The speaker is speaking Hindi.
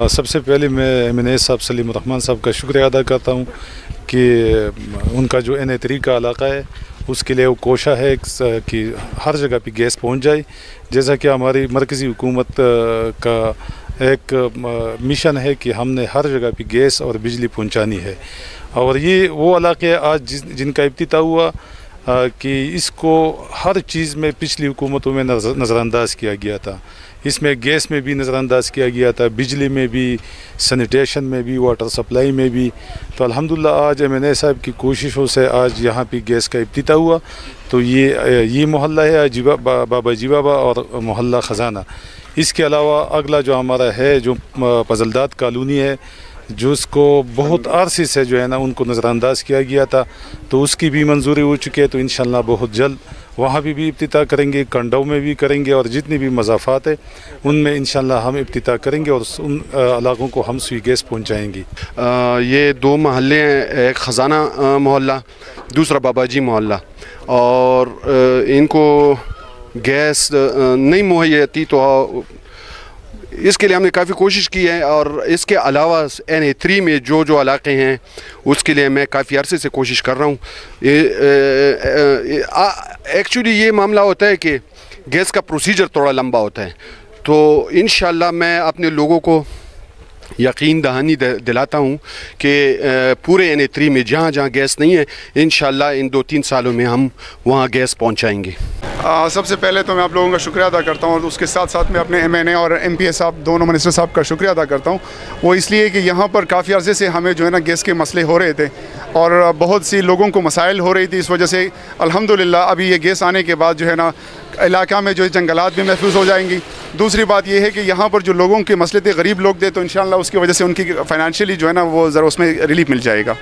सबसे पहले मैं MNA साहब सलीम रहमान साहब का शुक्रिया अदा करता हूँ कि उनका जो NA3 का इलाका है उसके लिए वो कोशा है कि हर जगह पे गैस पहुँच जाए। जैसा कि हमारी मरकज़ी हुकूमत का एक मिशन है कि हमने हर जगह पे गैस और बिजली पहुँचानी है। और ये वो इलाके आज जिनका इब्तिदा हुआ कि इसको हर चीज़ में पिछली हुकूमतों में नज़रअंदाज किया गया था। इसमें गैस में भी नज़रअंदाज किया गया था, बिजली में भी, सैनिटेशन में भी, वाटर सप्लाई में भी। तो अल्हम्दुलिल्लाह आज MNA साहब की कोशिशों से आज यहाँ पे गैस का इब्तिदा हुआ। तो ये मोहल्ला है बाबा जी बाबा और मोहल्ला ख़जाना। इसके अलावा अगला जो हमारा है जो फजलदाद कॉलोनी है, जो उसको बहुत अरसे से जो है ना उनको नज़रअंदाज किया गया था, तो उसकी भी मंजूरी हो चुकी है। तो इंशाअल्लाह बहुत जल्द वहाँ भी इब्तिदा करेंगे, कंडों में भी करेंगे और जितनी भी मज़ाफ़ात है उनमें इंशाअल्लाह हम इब्तिदा करेंगे और उन इलाकों को हम सुई गैस पहुँचाएँगे। ये दो महल्ले हैं, एक ख़जाना मोहल्ला, दूसरा बाबाजी मोहल्ला, और इनको गैस नहीं मुहैया थी। तो इसके लिए हमने काफ़ी कोशिश की है। और इसके अलावा NA3 में जो इलाके हैं उसके लिए मैं काफ़ी अरसे से कोशिश कर रहा हूँ। एक्चुअली ये मामला होता है कि गैस का प्रोसीजर थोड़ा लंबा होता है। तो इंशाअल्लाह मैं अपने लोगों को यकीन दहानी दिलाता हूँ कि पूरे NA3 में जहाँ जहाँ गैस नहीं है इंशाअल्लाह इन 2-3 सालों में हम वहाँ गैस पहुँचाएँगे। सबसे पहले तो मैं आप लोगों का शुक्रिया अदा करता हूँ और उसके साथ साथ मैं अपने MNA और MPA साहब दोनों मिनिस्टर साहब का शुक्रिया अदा करता हूँ। वो इसलिए कि यहाँ पर काफ़ी अर्से से हमें जो है ना गैस के मसले हो रहे थे और बहुत सी लोगों को मसाइल हो रही थी। इस वजह से अल्हम्दुलिल्लाह अभी ये गैस आने के बाद जो है ना इलाका में जो जंगलात भी महफूज हो जाएंगी। दूसरी बात यह है कि यहाँ पर जो लोगों के मसले थे, गरीब लोग थे, तो इंशाअल्लाह उसकी वजह से उनकी फाइनेंशियली जो है ना वो ज़रा उसमें रिलीफ मिल जाएगा।